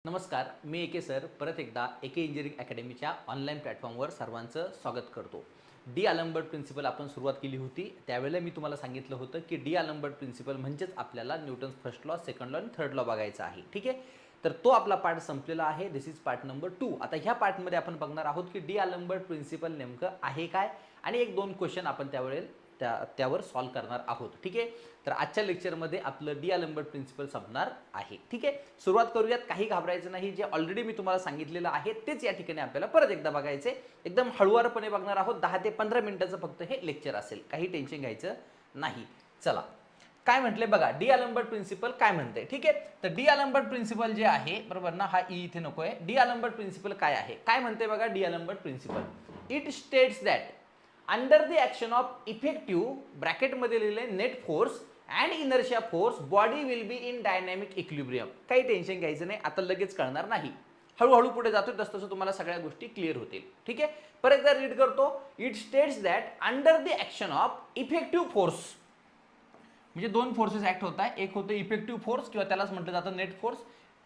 नमस्कार, मी एके सर परत एकदा एके इंजिनिअरिंग अकॅडमीच्या ऑनलाईन प्लॅटफॉर्मवर सर्वांचं स्वागत करतो. डी आलंबर्ट प्रिन्सिपल आपण सुरुवात केली होती. त्यावेळेला मी तुम्हाला सांगितलं होतं की डी आलंबर्ट प्रिन्सिपल म्हणजेच आपल्याला Newton's first law, second law आणि थर्ड लॉ बघायचा आहे. ठीक आहे, तर तो आपला पार्ट संपलेला आहे. दिस इज पार्ट नंबर 2. आता ह्या पार्टमध्ये आपण बघणार आहोत की डी आलंबर्ट प्रिन्सिपल नेमकं आहे काय आणि एक दोन क्वेश्चन आपण त्यावर सॉल्व्ह करणार आहोत. ठीक आहे, तर आजच्या लेक्चरमध्ये आपलं डी आलंबर्ट प्रिन्सिपल संपणार आहे. ठीक आहे, सुरुवात करूयात. काही घाबरायचं नाही. जे ऑलरेडी मी तुम्हाला सांगितलेलं आहे तेच या ठिकाणी आपल्याला परत एकदा बघायचे. एकदम हळूवारपणे बघणार आहोत. 10 ते 15 मिनिटाचं फक्त हे लेक्चर असेल. काही टेन्शन घ्यायचं नाही. चला, काय म्हटले बघा, डी आलंबर्ट प्रिन्सिपल काय म्हणते. ठीक आहे, तर डी आलंबर्ट प्रिन्सिपल जे आहे, बरोबर ना, हा ई इथे नकोय. डी आलंबर्ट प्रिन्सिपल काय आहे, काय म्हणते बघा. D'Alembert principle, it states that under the action of effective ब्रॅकेटमध्ये लिहिले net force and inertia force body will be in dynamic equilibrium. काही टेन्शन घ्यायचं नाही, आता लगेच कळणार नाही. हळूहळू पुढे जातो तसं तसं तुम्हाला सगळ्या गोष्टी क्लिअर होतील. ठीक आहे, परत एकदा रीड करतो. It states that under the action of effective force, म्हणजे दोन फोर्सेस ऍक्ट होत आहे. एक होतं इफेक्टिव्ह फोर्स किंवा त्यालाच म्हटलं जातं net force,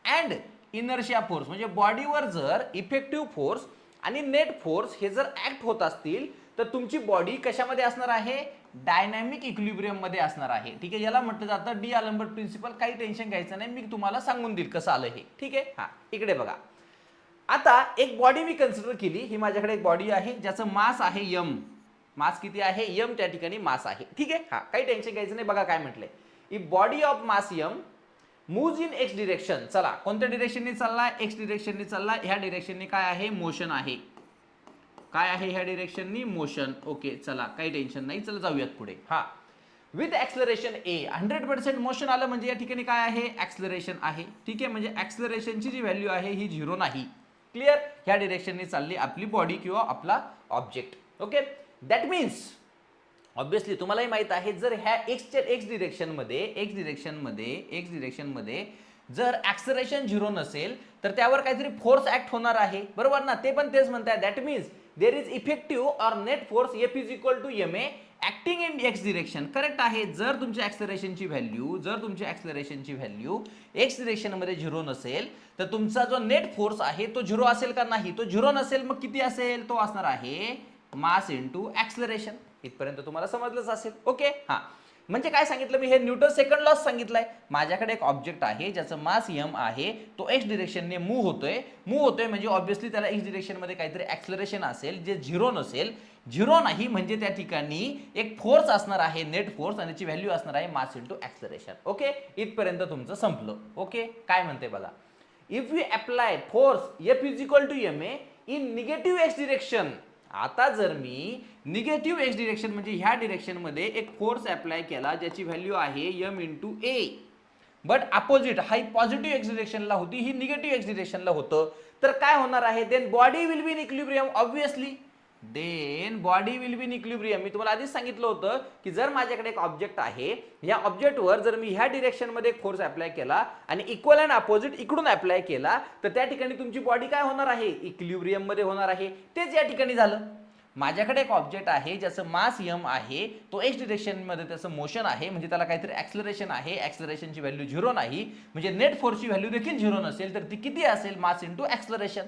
and inertia force, म्हणजे बॉडीवर जर इफेक्टिव्ह फोर्स आणि नेट फोर्स हे जर ऍक्ट होत असतील तर तुमची बॉडी कशामध्ये असणार आहे, डायनॅमिक इक्विलिब्रियम मध्ये असणार आहे. ठीक आहे, याला म्हटलं जातं डी आलंबर्ट प्रिन्सिपल. काही टेन्शन घ्यायचं नाही, मी तुम्हाला सांगून देईल कसं आलं हे. ठीक आहे, हा इकडे बघा. आता एक बॉडी मी कन्सिडर केली. ही माझ्याकडे एक बॉडी आहे ज्याचं मास आहे यम. मास किती आहे, यम त्या ठिकाणी मास आहे. ठीक आहे, हा काही टेन्शन घ्यायचं नाही. बघा काय म्हटलंय, if body of mass m moves in x direction. चला, कोणत्या डिरेक्शनने चालला, एक्स डिरेक्शनने चालला. ह्या डिरेक्शनने काय आहे, मोशन आहे. काय आहे ह्या डिरेक्शननी, मोशन. ओके, चला काही टेन्शन नाही. चला जाऊयात पुढे. हा, विथ ऍक्सलरेशन ए 100% मोशन आलं म्हणजे या ठिकाणी काय आहे, ऍक्सलरेशन आहे. ठीक आहे, म्हणजे ऍक्सलरेशनची जी व्हॅल्यू आहे ही 0 नाही. क्लिअर, ह्या डिरेक्शनने चालली आपली बॉडी किंवा आपला object. Okay, that means obviously तुम्हालाही माहित आहे, जर ह्या एक्स डिरेक्शनमध्ये जर ऍक्सलरेशन 0 नसेल तर त्यावर काहीतरी फोर्स ऍक्ट होणार आहे. बरोबर ना, ते पण तेच म्हणताय. That means there is effective or net force f is equal to m a acting in x direction. Correct आहे. जर तुमच्या ऍक्सलरेशनची व्हॅल्यू एक्स डिरेक्शनमध्ये 0 नसेल तर तुमचा जो नेट फोर्स आहे तो 0 असेल का नाही, तो 0 नसेल. मग किती असेल, तो असणार आहे मास इंटू ऍक्सलरेशन. इथपर्यंत तुम्हाला समजलंच असेल. ओके, हा म्हणजे काय सांगितलं मी, हे न्यूटन सेकंड लॉ सांगितलंय. माझ्याकडे एक ऑब्जेक्ट आहे ज्याचं मास एम आहे, तो एक्स डिरेक्शनने मूव्ह होतोय म्हणजे ऑब्विसली त्याला एक्स डिरेक्शनमध्ये काहीतरी ऍक्सलरेशन असेल जे 0 नसेल. 0 नाही म्हणजे त्या ठिकाणी एक फोर्स असणार आहे, नेट फोर्स, आणि त्याची व्हॅल्यू असणार आहे मास इंटू ऍक्सलरेशन. ओके, इथपर्यंत तुमचं संपलं. ओके, काय म्हणते बघा, if you apply force f is equal to m a in negative x direction. आता जर मी निगेटिव्ह एक्स डिरेक्शन म्हणजे ह्या डिरेक्शनमध्ये एक फोर्स अप्लाय केला ज्याची व्हॅल्यू आहे m into a, but opposite, हा पॉझिटिव्ह एक्स डिरेक्शनला होती, ही निगेटिव्ह एक्स डिरेक्शनला होतं, तर काय होणार आहे, then body will be in equilibrium. Obviously then body will be in equilibrium. मी तुम्हाला आधीच सांगितलं होतं की जर माझ्याकडे एक ऑब्जेक्ट आहे, या ऑब्जेक्टवर जर मी ह्या डिरेक्शनमध्ये एक फोर्स अप्लाय केला आणि इक्वल अँड अपोजिट इकडून अप्लाय केला तर त्या ठिकाणी तुमची बॉडी काय होणार आहे, इक्विलिब्रियम मध्ये होणार आहे. तेच या ठिकाणी झालं. माझ्याकडे एक ऑब्जेक्ट आहे ज्याचं मास यम आहे, तो एक्स डिरेक्शनमध्ये त्याचं मोशन आहे, म्हणजे त्याला काहीतरी ऍक्सलरेशन आहे. ऍक्सलरेशनची व्हॅल्यू 0 नाही म्हणजे नेट फोर्सची व्हॅल्यू देखील 0 नसेल तर ती किती असेल, मास इंटू ऍक्सलरेशन.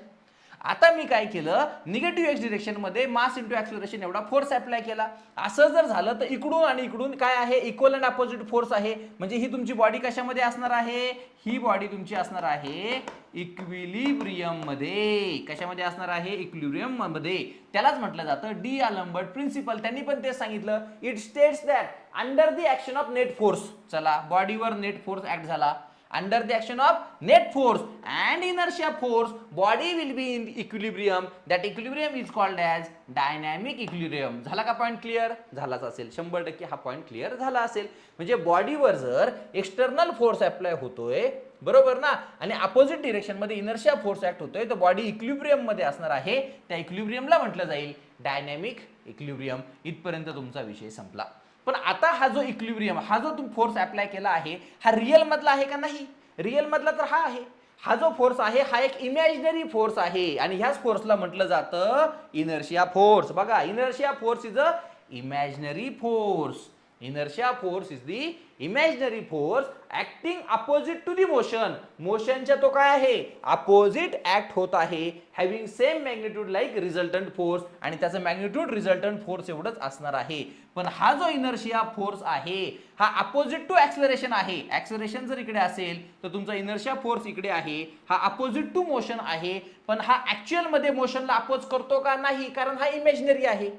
आता मी काय केलं, निगेटिव्ह एक्स डिरेक्शनमध्ये मास इंटू ऍक्सलरेशन एवढा फोर्स अप्लाय केला. असं जर झालं तर इकडून आणि इकडून काय आहे, इक्वल अँड अपोजिट फोर्स आहे. म्हणजे ही तुमची बॉडी कशामध्ये असणार आहे, ही बॉडी तुमची असणार आहे इक्विलिब्रियम मध्ये. कशामध्ये असणार आहे, इक्विलिब्रियम मध्ये. त्यालाच म्हटलं जातं डी आलंबर्ट प्रिन्सिपल. त्यांनी पण तेच सांगितलं, it states that under the action of net force. चला, बॉडीवर नेट फोर्स ऍक्ट झाला. Under the action of net force and inertia force, body will be in equilibrium. That equilibrium is called as dynamic equilibrium. झाला का point clear? झालाच असेल. 100% हा point clear झाला असेल. म्हणजे बॉडीवर जर एक्सटर्नल फोर्स अप्लाय होतोय, बरोबर ना, आणि अपोजिट डिरेक्शन मध्ये इनर्शिया फोर्स ऍक्ट होतोय, तर बॉडी इक्विलिब्रियम मध्ये असणार आहे. त्या इक्विलिब्रियमला म्हटलं जाईल डायनॅमिक इक्विलिब्रियम. इथपर्यंत तुमचा विषय संपला. पण आता हा जो इक्विलिब्रियम, हा जो तुम्ही फोर्स अप्लाय केला आहे, हा रिअल मधला आहे का नाही, रिअल मधला तर हा आहे. हा जो फोर्स आहे हा एक इमॅजिनरी फोर्स आहे आणि ह्याच फोर्सला म्हटलं जातं इनर्शिया फोर्स. बघा, inertia force is a imaginary force. Inertia force is the imaginary force acting opposite to the motion. मोशनच्या तो काय आहे, अपोजिट ऍक्ट होत आहे, having same magnitude like resultant force, आणि त्याचं मॅग्निट्यूड रिझल्टंट फोर्स एवढंच असणार आहे. पण हा जो इनर्शिया फोर्स आहे हा अपोजिट टू ऍक्सलरेशन आहे. ऍक्सलरेशन जर इकडे असेल तर तुमचा इनर्शिया फोर्स इकडे आहे, हा अपोजिट टू मोशन आहे. पण हा ऍक्च्युअल मध्ये मोशनला अपोज करतो का, नाही, कारण हा इमॅजिनरी आहे.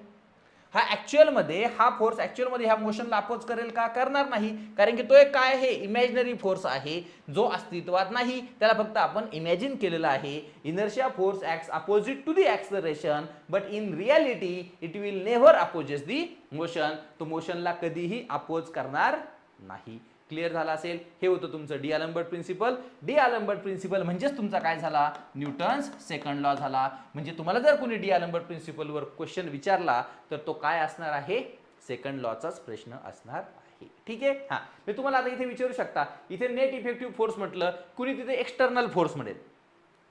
हा ऍक्च्युअल मध्ये हा फोर्स ऍक्च्युअल मध्ये ह्या मोशनला अपोज करेल का, करणार नाही, कारण की तो एक काय आहे, इमॅजिनरी फोर्स आहे जो अस्तित्वात नाही, त्याला फक्त आपण इमॅजिन केलेला आहे. Inertia force acts opposite to the acceleration but in reality it will never opposes the motion. तो मोशनला कधीही अपोज करणार नाही. क्लिअर झाला असेल. हे होतं तुमचं D'Alembert principle. D'Alembert principle म्हणजेच तुमचा काय झाला, न्यूटन्स सेकंड लॉ झाला. म्हणजे तुम्हाला जर कोणी डी अल्बर्ट प्रिन्सिपल वर क्वेश्चन विचारला तर तो काय असणार आहे, सेकंड लॉचाच प्रश्न असणार आहे. ठीक आहे. हा, मी तुम्हाला आता इथे विचारू शकता, इथे नेट इफेक्टिव्ह फोर्स म्हटलं, कुणी तिथे एक्सटर्नल फोर्स म्हणेल.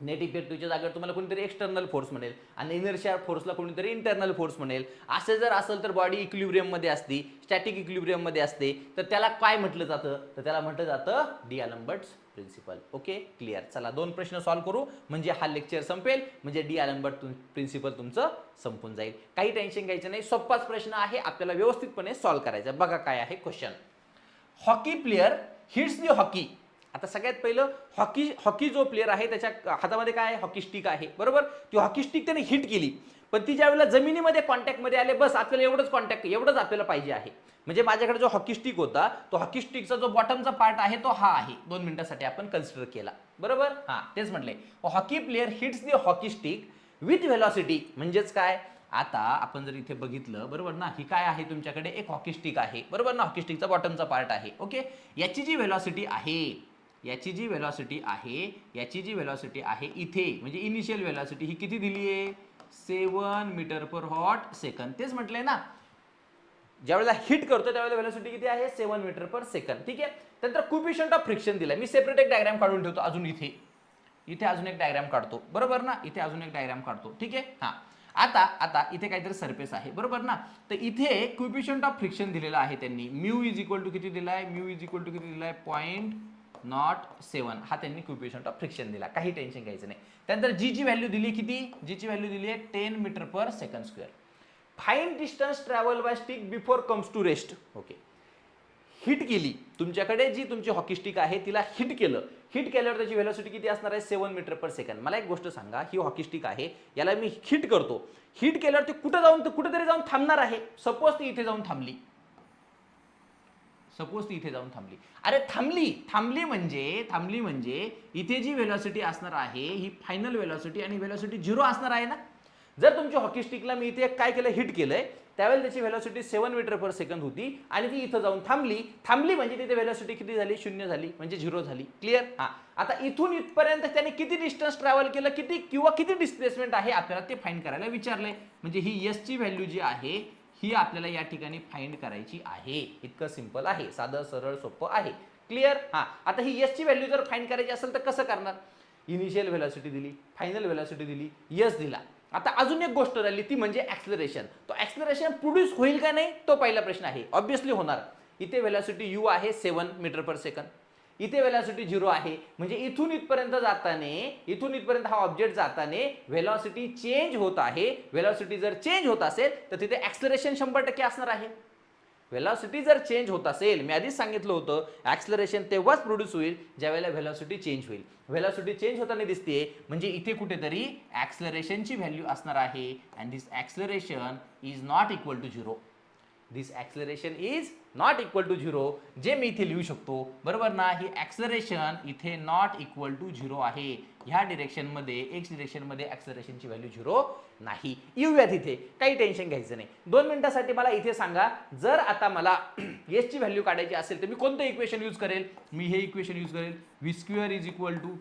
नेट इफेक्टिव्हच्या जागेवर तुम्हाला कोणीतरी एक्सटर्नल फोर्स म्हणेल आणि इनर्शिया फोर्सला कोणीतरी इंटरनल फोर्स म्हणेल. असे जर असेल तर बॉडी इक्विलिब्रियम मध्ये असते, स्टॅटिक इक्विलिब्रियम मध्ये असते, तर त्याला काय म्हटलं जातं, तर त्याला म्हटलं जातं D'Alembert's principle. Okay, clear. चला 2 प्रश्न सॉल्व्ह करू म्हणजे हा लेक्चर संपेल, म्हणजे डी अल्बर्ट प्रिन्सिपल तुमचं संपून जाईल. काही टेन्शन घ्यायचं नाही, सोपाच प्रश्न आहे, आपल्याला व्यवस्थितपणे सॉल्व्ह करायचा. बघा काय आहे क्वेश्चन. हॉकी प्लेअर हिट्स दी हॉकी. आता सगळ्यात पहिलं हॉकी जो प्लेअर आहे त्याच्या हातामध्ये काय आहे, हॉकी स्टिक आहे, बरोबर. ती हॉकी स्टिक त्याने हिट केली, पण ती ज्या वेळेला जमिनीमध्ये कॉन्टॅक्ट मध्ये आले, बस आपल्याला एवढंच आपल्याला पाहिजे आहे. म्हणजे माझ्याकडे जो हॉकी स्टिक होता, तो हॉकी स्टिकचा जो बॉटमचा पार्ट आहे तो हा आहे. 2 मिनिटांसाठी आपण कन्सिडर केला, बरोबर. हा, तेच म्हटलंय. Hockey player hits the hockey stick with velocity. म्हणजेच काय, आता आपण जर इथे बघितलं, बरोबर ना, ही काय आहे, तुमच्याकडे एक हॉकी स्टिक आहे, बरोबर ना, हॉकी स्टिकचा बॉटमचा पार्ट आहे. ओके, याची जी व्हेलॉसिटी आहे, याची जी व्हेलॉसिटी आहे इथे, म्हणजे इनिशियल व्हेलॉसिटी ही किती दिली आहे, 7 मीटर पर हॉट सेकंड. तेच म्हटलंय ना, ज्यावेळेला हिट करतो त्यावेळेला व्हेलॉसिटी किती आहे, 7 मीटर पर सेकंड. ठीक आहे. त्यानंतर कोएफिशियंट ऑफ फ्रिक्शन दिलाय. मी सेपरेट एक डायग्राम काढून ठेवतो अजून इथे अजून एक डायग्राम काढतो, बरोबर ना, इथे अजून एक डायग्राम काढतो. ठीक आहे. हा, आता इथे काहीतरी सरफेस आहे, बरोबर ना, तर इथे कोएफिशियंट ऑफ फ्रिक्शन दिलेला आहे त्यांनी. म्यू इज इक्वल टू किती दिलाय, 0.07 हा त्यांनी कोएफिशियंट ऑफ फ्रिक्शन दिला. काही टेन्शन घ्यायचं नाही. त्यानंतर जी व्हॅल्यू दिली किती, जीची व्हॅल्यू दिली आहे 10 metre per second square. Find distance travel by stick before comes to rest. Okay, hit केली, तुमच्याकडे जी तुमची हॉकी स्टिक आहे तिला हिट केल्यावर त्याची व्हेलॉसिटी किती असणार आहे, 7 मीटर पर सेकंड. मला एक गोष्ट सांगा, ही हॉकी स्टिक आहे, याला मी हिट करतो, हिट केल्यावर ती कुठेतरी जाऊन थांबणार आहे. सपोज ती इथे जाऊन थांबली, अरे थांबली म्हणजे इथे जी व्हेलॉसिटी असणार आहे ही फायनल व्हेलॉसिटी आणि व्हेलॉसिटी 0 असणार आहे ना. जर तुमची हॉकी स्टिकला मी इथे काय केलं, हिट केलंय, त्यावेळेला त्याची व्हेलॉसिटी 7 मीटर पर सेकंड होती आणि ती इथं जाऊन थांबली म्हणजे तिथे व्हेलॉसिटी किती झाली, 0 झाली, म्हणजे 0 झाली. क्लिअर. हा, आता इथून इथपर्यंत त्याने किती डिस्टन्स ट्रॅव्हल केलं, किती डिस्प्लेसमेंट आहे आपल्याला ते फाइंड करायला विचारलंय. म्हणजे ही एस ची व्हॅल्यू जी आहे ही आपल्याला या ठिकाणी फाइंड करायची आहे. इतकं सिंपल आहे, साधं सरळ सोपं आहे. क्लिअर. हा, आता ही एस ची व्हॅल्यू जर फाइंड करायची असेल तर कसं करणार, इनिशियल व्हेलॉसिटी दिली, फायनल व्हेलॉसिटी दिली, एस दिला. आता अजून एक गोष्ट राहिली ती म्हणजे ऍक्सलरेशन. तो ऍक्सलरेशन प्रोड्यूस होईल का नाही तो पहिला प्रश्न आहे. ऑब्विसली होणार. इथे व्हेलॉसिटी यू आहे 7 मीटर पर सेकंड, इथे व्हेलॉसिटी 0 आहे, म्हणजे इथून इथपर्यंत हा ऑब्जेक्ट जाताना व्हेलॉसिटी चेंज होत आहे. व्हेलॉसिटी जर चेंज होत असेल तर तिथे ऍक्सलरेशन 100% असणार आहे. व्हेलॉसिटी जर चेंज होत असेल, मी आधीच सांगितलं होतं, ऍक्सलरेशन तेव्हाच प्रोड्यूस होईल ज्या वेळेला व्हेलॉसिटी चेंज होईल. व्हेलॉसिटी चेंज होताना दिसते म्हणजे इथे कुठेतरी ऍक्सलरेशनची व्हॅल्यू असणार आहे. And this acceleration is not equal to 0. This acceleration is not equal to 0, जे मी इथे लिहू शकतो, बरोबर ना. ही ऍक्सलरेशन इथे नॉट इक्वल टू 0 आहे. ह्या डिरेक्शन मध्ये, एक्स डिरेक्शन मध्ये ऍक्सलरेशनची व्हॅल्यू 0 नाही. येऊयात इथे, काही टेन्शन घ्यायचं नाही. 2 मिनिटांसाठी मला इथे सांगा, जर आता मला एस ची व्हॅल्यू काढायची असेल तर मी कोणतं इक्वेशन यूज करेल, मी हे इक्वेशन यूज करेल, v square is equal to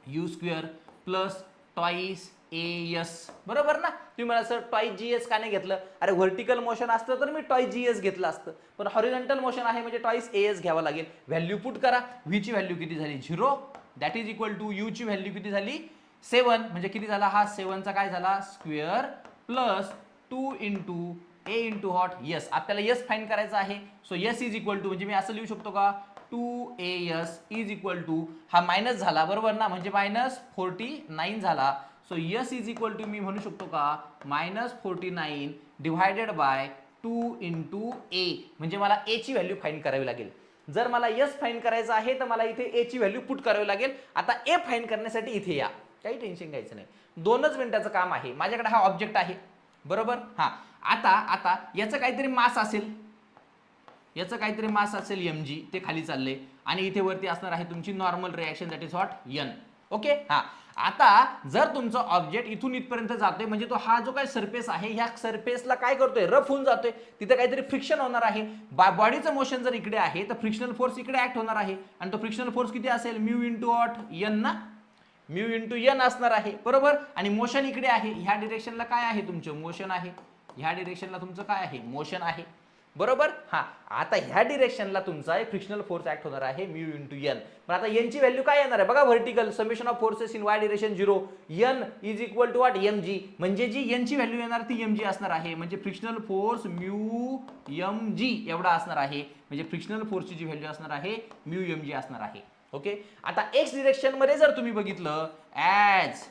u square plus twice s, बरोबर ना. तुम्ही मला सर ट्वाइस जीएस का नाही घेतलं, अरे व्हर्टिकल मोशन असतं तर मी ट्वाइस जीएस घेतलं असतं, पण हॉरिझॉन्टल मोशन आहे म्हणजे ट्वाइस एस घ्यावं लागेल. व्हॅल्यू पुट करा, व्ही ची व्हॅल्यू किती झाली, 0, that is equal to u ची व्हॅल्यू किती झाली, 7, म्हणजे किती झाला हा 7 चा काय झाला square plus 2 into a into हॉट यस, आपल्याला यस फाइंड करायचा आहे. So s is equal to, म्हणजे मी असं लिहू शकतो का 2as इज इक्वल टू, हा मायनस झाला बरोबर ना, म्हणजे -49 झाला. So s is equal to मी म्हणू शकतो का -49 डिवायडेड बाय 2 इंटू ए, म्हणजे मला ए ची व्हॅल्यू फाइंड करावी लागेल. जर मला यस फाइंड करायचं आहे तर मला इथे ए ची व्हॅल्यू पुट करावी लागेल. आता ए फाइंड करण्यासाठी इथे या, काही टेन्शन घ्यायचं नाही, 2च मिनिटाचं काम आहे. माझ्याकडे हा ऑब्जेक्ट आहे बरोबर. हा आता याचं काहीतरी मास असेल, याचं काहीतरी मास असेल mg, ते खाली चालले आणि इथे वरती असणार आहे तुमची normal reaction that is what n. Okay. हा आता जर तुमचं ऑब्जेक्ट इथून इथपर्यंत जातोय, म्हणजे तो हा जो काही सरफेस आहे ह्या सरफेसला काय करतोय, रफ होऊन जातोय, तिथे काहीतरी फ्रिक्शन होणार आहे. बॉडीचं मोशन जर इकडे आहे तर फ्रिक्शनल फोर्स इकडे ऍक्ट होणार आहे, आणि तो फ्रिक्शनल फोर्स किती असेल, म्यू इंटू व्हॉट n ना, म्यू इंटू n असणार आहे बरोबर. आणि मोशन इकडे आहे, ह्या डिरेक्शनला काय आहे तुमचं मोशन आहे, ह्या डिरेक्शनला तुमचं काय आहे मोशन आहे बरोबर. हा आता ह्या डिरेक्शनला तुमचा फ्रिक्शनल फोर्स ऍक्ट होणार आहे म्यू इंटू n. पण आता n ची व्हॅल्यू काय येणार आहे बघा, vertical summation of forces in y direction 0, n is equal to what mg, म्हणजे जी n ची व्हॅल्यू येणार ती mg असणार आहे, म्हणजे फ्रिक्शनल फोर्स म्यू mg एवढा असणार आहे, म्हणजे फ्रिक्शनल फोर्सची जी व्हॅल्यू असणार आहे म्यू mg असणार आहे. ओके. आता x डिरेक्शन मध्ये जर तुम्ही बघितलं as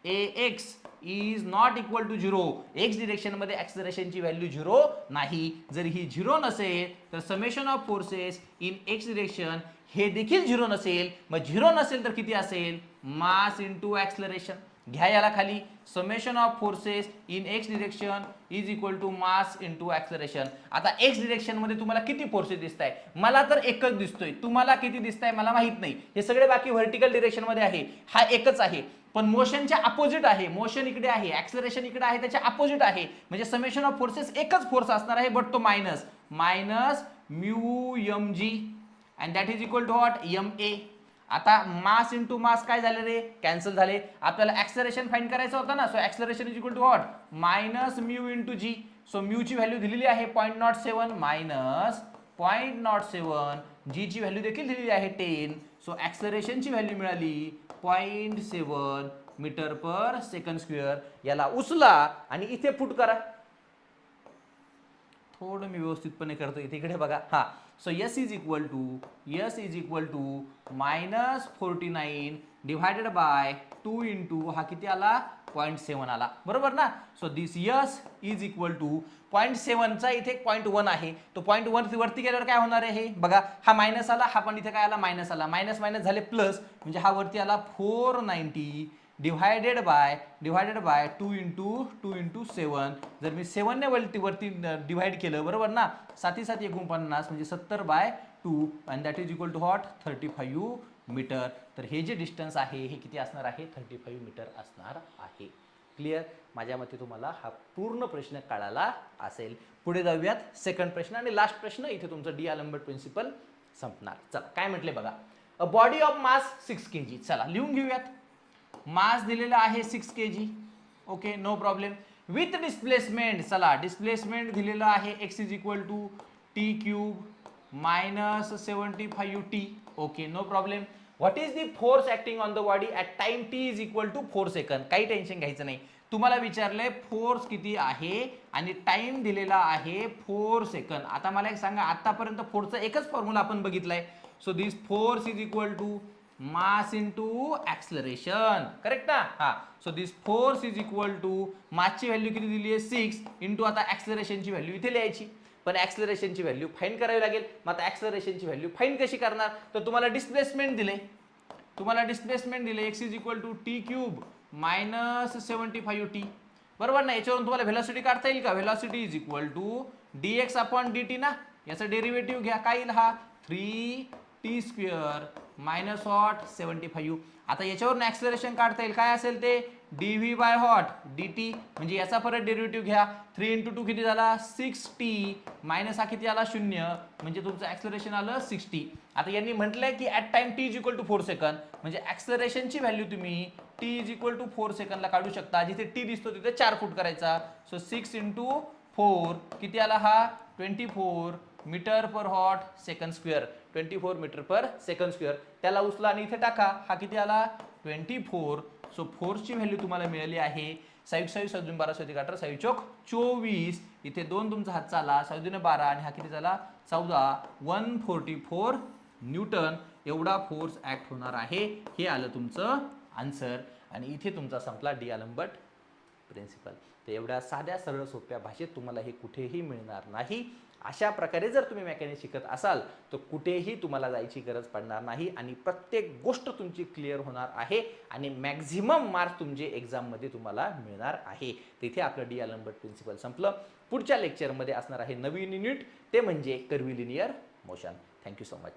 ax is not equal to 0, x direction मध्ये ऍक्सलरेशनची व्हॅल्यू 0 नाही. जर ही 0 नसेल तर summation of forces in x direction हे देखील 0 नसेल. मग 0 नसेल तर किती असेल, मास इंटू ऍक्सलरेशन. घ्या याला खाली, summation of forces in x direction is equal to mass into acceleration. आता एक्स डिरेक्शन मध्ये तुम्हाला किती फोर्सेस दिसत आहे, मला तर एकच दिसतोय, तुम्हाला किती दिसत आहे मला माहित नाही. हे सगळे बाकी व्हर्टिकल डिरेक्शन मध्ये आहे, हा एकच आहे. पण मोशनच्या अपोजिट आहे, मोशन इकडे आहे, ऍक्सलरेशन इकडे आहे, त्याच्या अपोजिट आहे, म्हणजे समेशन ऑफ फोर्सेस एकच फोर्स असणार आहे, बट तो minus mu mg and that is equal to what ma. आता मास इंटू मास काय झाले रे, कॅन्सल झाले. आपल्याला ऍक्सलरेशन फाइंड करायचं होतं ना, so acceleration is equal to what mu into g. So mu ची व्हॅल्यू दिलेली आहे 0.07 मायनस 0.07, जी ची व्हॅल्यू देखील दिलेली आहे 10. सो ऍक्सलरेशनची व्हॅल्यू मिळाली 0.7 मीटर पर सेकंड स्क्वेअर. याला उचला आणि इथे पुट करा. थोडं मी व्यवस्थितपणे करतो, इथे बघा. हा so s is equal to -49 divided by 2 into हा किती आला 0.7 आला बरोबर ना. So this s is equal to 0.7 चा इथे 0.1 आहे, तो 0.1 वरती गेल्यावर काय होणार आहे बघा, हा मायनस आला, हा पण इथे काय आला मायनस आला, मायनस मायनस झाले प्लस, म्हणजे हा वरती आला 490 डिवायडेड बाय 2 इंटू 7. जर मी 7 ने वरती डिवाइड केलं बरोबर ना, 7 7 49 म्हणजे 70/2 and that is equal to what 35 metre. तर हे जे डिस्टन्स आहे हे किती असणार आहे 35 मीटर असणार आहे. क्लिअर. माझ्या मते तुम्हाला हा पूर्ण प्रश्न कळाला असेल. पुढे जाऊयात सेकंड प्रश्न आणि लास्ट प्रश्न, इथे तुमचं डी अल्बर्ट प्रिन्सिपल संपणार. चला काय म्हटले बघा, a body of mass 6 kg. चला लिहून घेऊयात. मास दिलेला आहे 6 kg. Okay no problem. With displacement, चला डिस्प्लेसमेंट दिलेलं आहे x is equal to t cube minus 75t. Okay no problem. What is the force acting on the body at time t is equal to 4 second. काही tension घ्यायचं नाही, तुम्हाला विचारलंय force किती आहे आणि टाइम दिलेला आहे 4 सेकंड. आता मला एक सांगा, आतापर्यंत फोर्सचा एकच फॉर्म्युला आपण बघितलाय. So this force is equal to mass into acceleration. Correct ना. हा so this force is equal to मासची व्हॅल्यू किती दिली आहे 6 इंटू आता ऍक्सलरेशनची व्हॅल्यू इथे लिहायची, पण ऍक्सलरेशनची व्हॅल्यू फाइंड करावी लागेल. मग आता ऍक्सलरेशनची व्हॅल्यू फाइंड कशी करणार, तर तुम्हाला डिस्प्लेसमेंट दिले, x is equal to t cube minus 75t बरोबर ना. याच्यावरून तुम्हाला व्हेलॉसिटी काढता येईल का, velocity is equal to dx upon dt ना, याचा डेरिव्हेटिव्ह घ्या, काय येईल हा 3t स्क्वेअर मायनस व्हॉट 75. आता याच्यावरून ऍक्सलरेशन काढता येईल, काय असेल ते dv बाय व्हॉट dt, म्हणजे याचा परत डेरिव्हेटिव्ह घ्या, 3 इंटू 2 किती झाला 6t मायनस हा किती आला 0, म्हणजे तुमचं ऍक्सलरेशन आलं 60. आता यांनी म्हटलंय की at time t is equal to 4 second, म्हणजे ऍक्सलरेशनची व्हॅल्यू तुम्ही t इज इक्वल टू 4 सेकंडला काढू शकता. जिथे t दिसतो तिथे 4 फूट करायचा. सो 6 इंटू 4 किती आला हा 24 मीटर पर hot second square, 24 metre per second square. त्याला उचला आणि इथे टाका, हा किती आला 24. सो फोर्सची व्हॅल्यू तुम्हाला मिळाली आहे 6 24 इथे 2 तुमचा हात चाला 12 आणि हा किती झाला 14 144 न्यूटन एवढा फोर्स ऍक्ट होणार आहे. हे आलं तुमचं आन्सर आणि इथे तुमचा संपला डी-अल्बर्ट प्रिन्सिपल. तर एवढ्या साध्या सरळ सोप्या भाषेत तुम्हाला हे कुठेही मिळणार नाही. अशा प्रकारे जर तुम्ही मेकॅनिक्स शिकत असाल तर कुठेही तुम्हाला जायची गरज पडणार नाही आणि प्रत्येक गोष्ट तुमची क्लिअर होणार आहे आणि मॅक्झिमम मार्क्स तुमचे एक्झाममध्ये तुम्हाला मिळणार आहे. तिथे आपलं डी-अल्बर्ट प्रिन्सिपल संपलं. पुढच्या लेक्चरमध्ये असणार आहे नवीन युनिट, ते म्हणजे कर्व्हिलिनियर मोशन. Thank you so much.